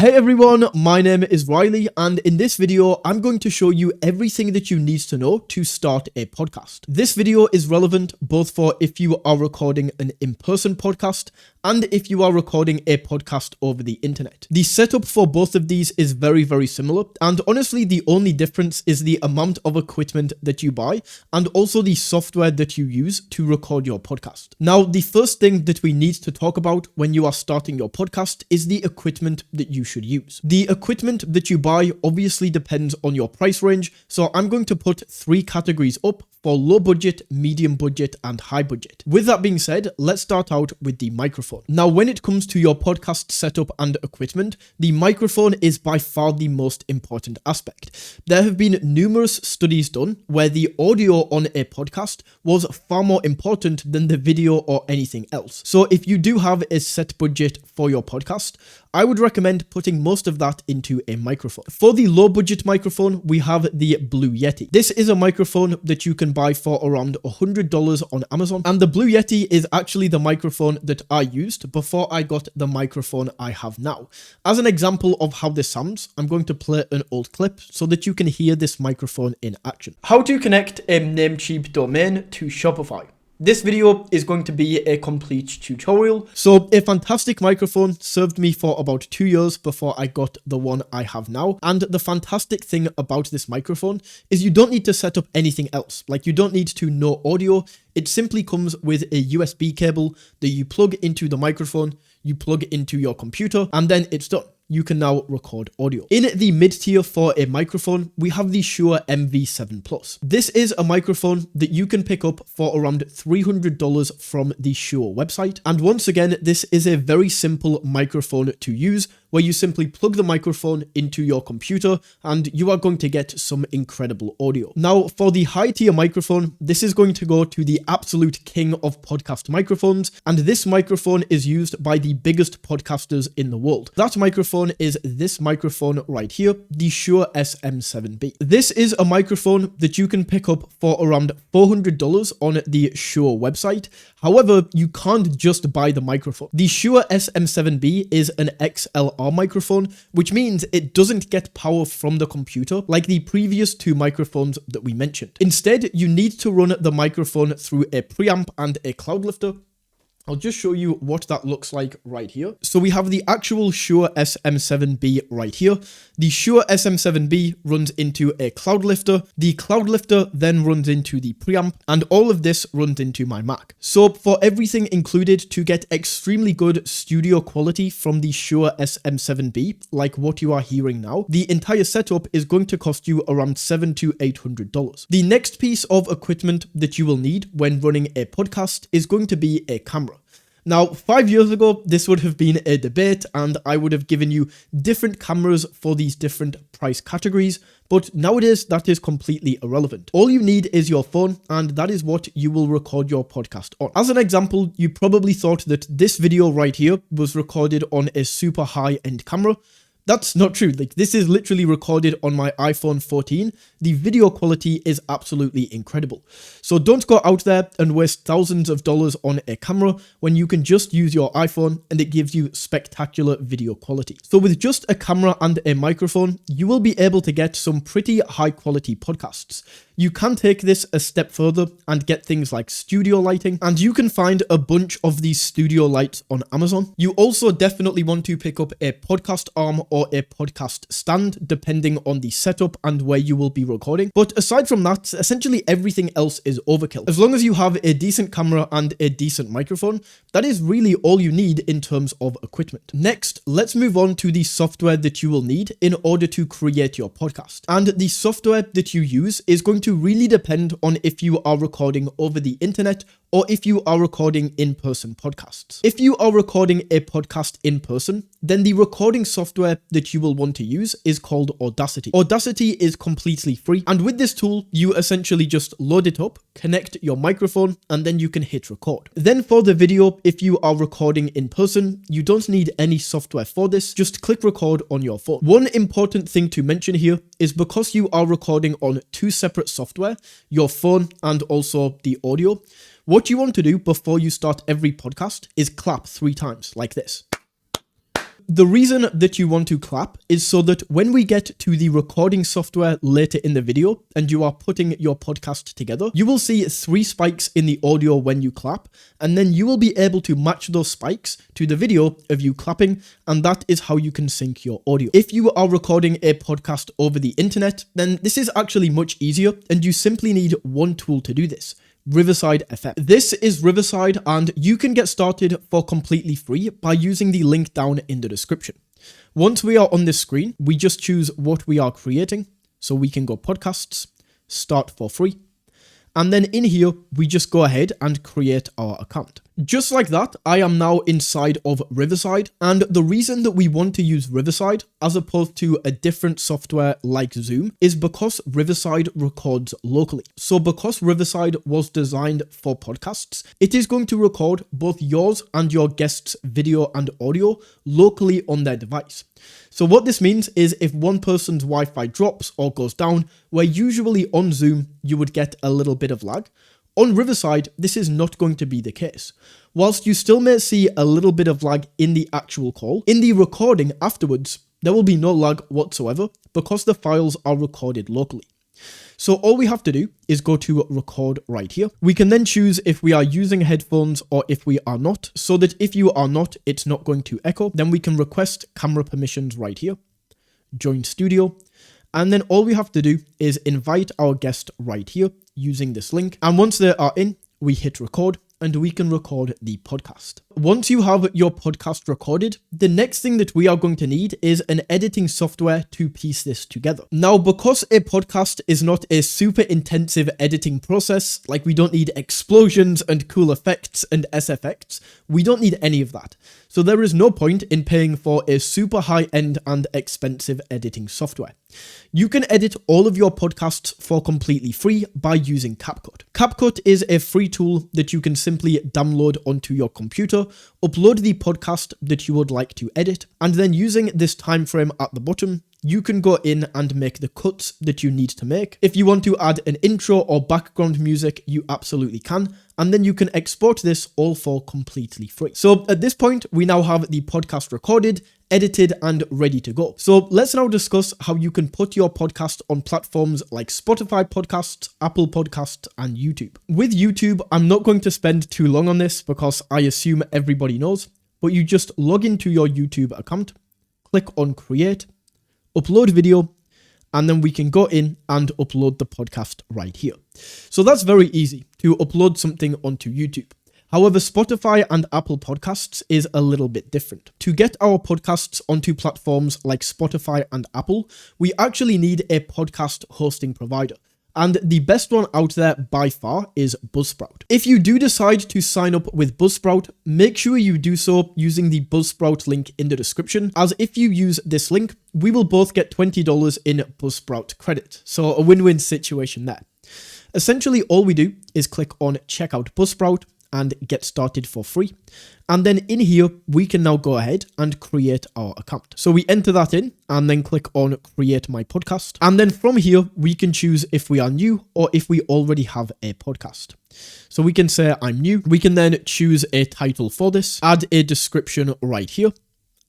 Hey everyone, my name is Riley, and in this video, I'm going to show you everything that you need to know to start a podcast. This video is relevant both for if you are recording an in-person podcast and if you are recording a podcast over the internet. The setup for both of these is very similar, and honestly, the only difference is the amount of equipment that you buy and also the software that you use to record your podcast. Now, the first thing that we need to talk about when you are starting your podcast is the equipment that you should use. The equipment that you buy obviously depends on your price range, so I'm going to put 3 categories up for low budget, medium budget, and high budget. With that being said, let's start out with the microphone. Now, when it comes to your podcast setup and equipment, the microphone is by far the most important aspect. There have been numerous studies done where the audio on a podcast was far more important than the video or anything else. So if you do have a set budget for your podcast, I would recommend putting most of that into a microphone. For the low budget microphone, we have the Blue Yeti. This is a microphone that you can buy for around $100 on Amazon. And the Blue Yeti is actually the microphone that I used before I got the microphone I have now. As an example of how this sounds, I'm going to play an old clip so that you can hear this microphone in action. How to connect a Namecheap domain to Shopify. This video is going to be a complete tutorial. So a fantastic microphone served me for about 2 years before I got the one I have now. And the fantastic thing about this microphone is you don't need to set up anything else. Like, you don't need to know audio. It simply comes with a USB cable that you plug into the microphone, you plug into your computer, and then it's done. You can now record audio. In the mid tier for a microphone, we have the Shure MV7 Plus. This is a microphone that you can pick up for around $300 from the Shure website. And once again, this is a very simple microphone to use, where you simply plug the microphone into your computer and you are going to get some incredible audio. Now, for the high tier microphone, this is going to go to the absolute king of podcast microphones, and this microphone is used by the biggest podcasters in the world. That microphone is this microphone right here, the Shure SM7B. This is a microphone that you can pick up for around $400 on the Shure website. However, you can't just buy the microphone. The Shure SM7B is an XLR microphone, which means it doesn't get power from the computer like the previous 2 microphones that we mentioned. Instead, you need to run the microphone through a preamp and a cloud lifter. I'll just show you what that looks like right here. So we have the actual Shure SM7B right here. The Shure SM7B runs into a cloud lifter. The cloud lifter then runs into the preamp, and all of this runs into my Mac. So for everything included to get extremely good studio quality from the Shure SM7B, like what you are hearing now, the entire setup is going to cost you around $700 to $800. The next piece of equipment that you will need when running a podcast is going to be a camera. Now, 5 years ago, this would have been a debate and I would have given you different cameras for these different price categories, but nowadays that is completely irrelevant. All you need is your phone, and that is what you will record your podcast on. As an example, you probably thought that this video right here was recorded on a super high-end camera. That's not true. Like, this is literally recorded on my iPhone 14. The video quality is absolutely incredible. So don't go out there and waste thousands of dollars on a camera when you can just use your iPhone and it gives you spectacular video quality. So with just a camera and a microphone, you will be able to get some pretty high quality podcasts. You can take this a step further and get things like studio lighting, and you can find a bunch of these studio lights on Amazon. You also definitely want to pick up a podcast arm or a podcast stand, depending on the setup and where you will be recording. But aside from that, essentially everything else is overkill. As long as you have a decent camera and a decent microphone, that is really all you need in terms of equipment. Next, let's move on to the software that you will need in order to create your podcast. And the software that you use is going to really depend on if you are recording over the internet or if you are recording in-person podcasts. If you are recording a podcast in person, then the recording software that you will want to use is called Audacity. Audacity is completely free, and with this tool, you essentially just load it up, connect your microphone, and then you can hit record. Then for the video, if you are recording in person, you don't need any software for this, just click record on your phone. One important thing to mention here is because you are recording on 2 separate software, your phone and also the audio, what you want to do before you start every podcast is clap 3 times like this. the reason that you want to clap is so that when we get to the recording software later in the video and you are putting your podcast together, you will see 3 spikes in the audio when you clap, and then you will be able to match those spikes to the video of you clapping, and that is how you can sync your audio. If you are recording a podcast over the internet, then this is actually much easier, and you simply need one tool to do this: Riverside FM. This is Riverside, and you can get started for completely free by using the link down in the description. Once we are on this screen, we just choose what we are creating. So we can go podcasts, start for free. And then in here, we just go ahead and create our account. Just like that, I am now inside of Riverside. And the reason that we want to use Riverside as opposed to a different software like Zoom is because Riverside records locally. So because Riverside was designed for podcasts, it is going to record both yours and your guests' video and audio locally on their device. So what this means is if one person's Wi-Fi drops or goes down, where usually on Zoom you would get a little bit of lag, on Riverside this is not going to be the case. Whilst you still may see a little bit of lag in the actual call, in the recording afterwards there will be no lag whatsoever because the files are recorded locally. So all we have to do is go to record right here. We can then choose if we are using headphones or if we are not, so that if you are not, it's not going to echo. Then we can request camera permissions right here, join studio, and then all we have to do is invite our guest right here using this link. And once they are in, we hit record and we can record the podcast. Once you have your podcast recorded, the next thing that we are going to need is an editing software to piece this together. Now, because a podcast is not a super intensive editing process, like we don't need explosions and cool effects and SFX, we don't need any of that. So there is no point in paying for a super high-end and expensive editing software. You can edit all of your podcasts for completely free by using CapCut. CapCut is a free tool that you can simply download onto your computer, upload the podcast that you would like to edit, and then using this time frame at the bottom, you can go in and make the cuts that you need to make. If you want to add an intro or background music, you absolutely can. And then you can export this all for completely free. So at this point, we now have the podcast recorded, edited, and ready to go. So let's now discuss how you can put your podcast on platforms like Spotify Podcasts, Apple Podcasts, and YouTube. With YouTube, I'm not going to spend too long on this because I assume everybody knows, but you just log into your YouTube account, click on create, upload video, and then we can go in and upload the podcast right here. So that's very easy to upload something onto YouTube. However, Spotify and Apple Podcasts is a little bit different. To get our podcasts onto platforms like Spotify and Apple, we actually need a podcast hosting provider. And the best one out there by far is Buzzsprout. If you do decide to sign up with Buzzsprout, make sure you do so using the Buzzsprout link in the description, as if you use this link, we will both get $20 in Buzzsprout credit. So a win-win situation there. Essentially, all we do is click on check out Buzzsprout and get started for free. And then in here, we can now go ahead and create our account. So we enter that in and then click on create my podcast. And then from here, we can choose if we are new or if we already have a podcast. So we can say I'm new. We can then choose a title for this, add a description right here.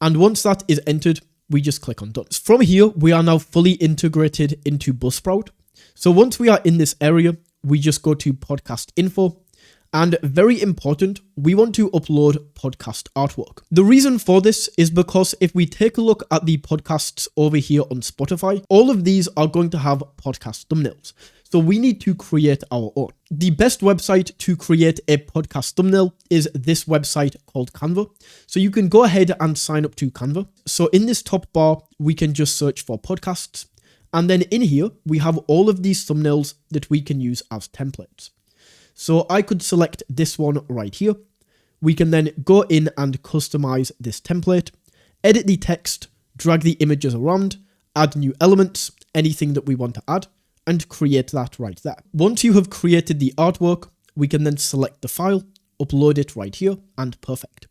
And once that is entered, we just click on done. From here, we are now fully integrated into Buzzsprout. So once we are in this area, we just go to podcast info. And very important, we want to upload podcast artwork. The reason for this is because if we take a look at the podcasts over here on Spotify, all of these are going to have podcast thumbnails. So we need to create our own. The best website to create a podcast thumbnail is this website called Canva. So you can go ahead and sign up to Canva. So in this top bar, we can just search for podcasts. And then in here, we have all of these thumbnails that we can use as templates. So I could select this one right here. We can then go in and customize this template, edit the text, drag the images around, add new elements, anything that we want to add, and create that right there. Once you have created the artwork, we can then select the file, upload it right here, and perfect.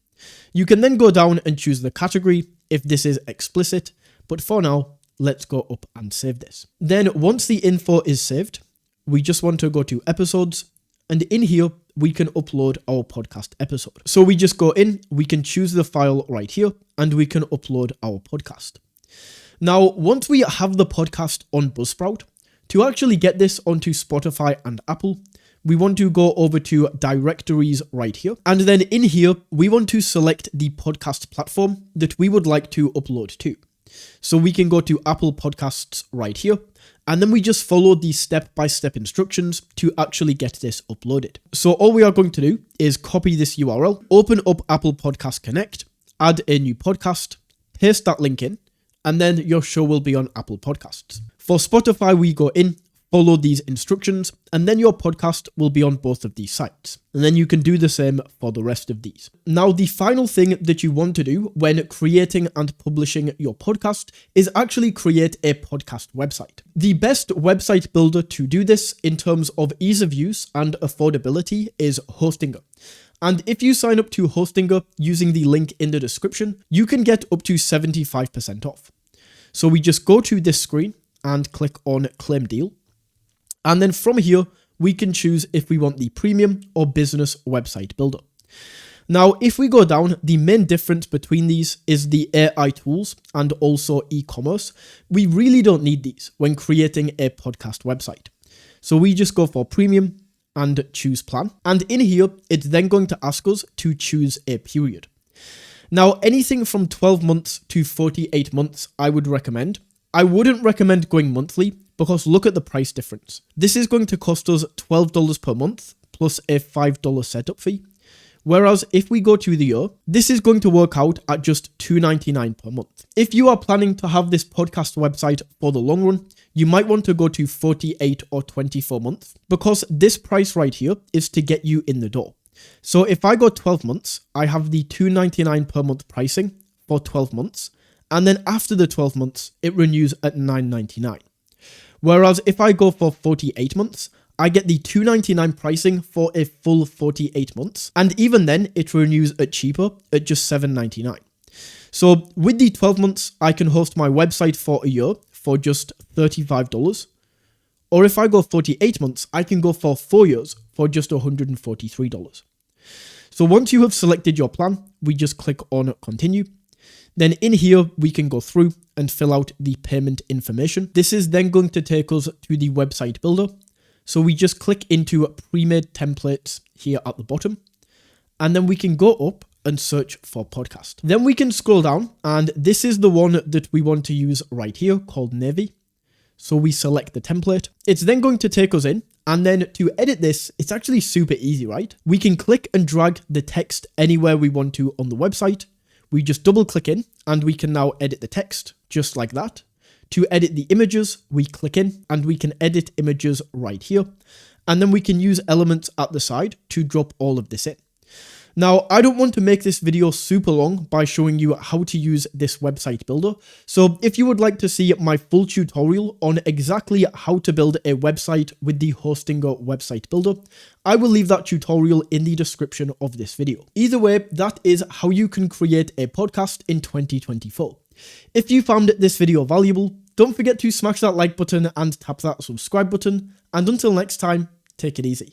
You can then go down and choose the category if this is explicit, but for now, let's go up and save this. Then once the info is saved, we just want to go to episodes, and in here, we can upload our podcast episode. So we just go in, we can choose the file right here, and we can upload our podcast. Now, once we have the podcast on Buzzsprout, to actually get this onto Spotify and Apple, we want to go over to directories right here. And then in here, we want to select the podcast platform that we would like to upload to. So we can go to Apple Podcasts right here. And then we just follow the step-by-step instructions to actually get this uploaded. So all we are going to do is copy this URL, open up Apple Podcast Connect, add a new podcast, paste that link in, and then your show will be on Apple Podcasts. For Spotify, we go in, follow these instructions, and then your podcast will be on both of these sites. And then you can do the same for the rest of these. Now, the final thing that you want to do when creating and publishing your podcast is actually create a podcast website. The best website builder to do this in terms of ease of use and affordability is Hostinger. And if you sign up to Hostinger using the link in the description, you can get up to 75% off. So we just go to this screen and click on Claim Deal. And then from here, we can choose if we want the premium or business website builder. Now, if we go down, the main difference between these is the AI tools and also e-commerce. We really don't need these when creating a podcast website. So we just go for premium and choose plan. And in here, it's then going to ask us to choose a period. Now, anything from 12 months to 48 months, I would recommend. I wouldn't recommend going monthly because look at the price difference. This is going to cost us $12 per month plus a $5 setup fee. Whereas if we go to the year, this is going to work out at just $2.99 per month. If you are planning to have this podcast website for the long run, you might want to go to 48 or 24 months because this price right here is to get you in the door. So if I go 12 months, I have the $2.99 per month pricing for 12 months. And then after the 12 months, it renews at $9.99. Whereas if I go for 48 months, I get the $2.99 pricing for a full 48 months. And even then, it renews at cheaper at just $7.99. So with the 12 months, I can host my website for a year for just $35. Or if I go 48 months, I can go for 4 years for just $143. So once you have selected your plan, we just click on continue. Then in here, we can go through and fill out the payment information. This is then going to take us to the website builder. So we just click into pre-made templates here at the bottom. And then we can go up and search for podcast. Then we can scroll down and this is the one that we want to use right here called Navy. So we select the template. It's then going to take us in. And then to edit this, it's actually super easy, right? We can click and drag the text anywhere we want to on the website. We just double click in and we can now edit the text just like that. To edit the images, we click in and we can edit images right here. And then we can use elements at the side to drop all of this in. Now, I don't want to make this video super long by showing you how to use this website builder. So if you would like to see my full tutorial on exactly how to build a website with the Hostinger website builder, I will leave that tutorial in the description of this video. Either way, that is how you can create a podcast in 2024. If you found this video valuable, don't forget to smash that like button and tap that subscribe button. And until next time, take it easy.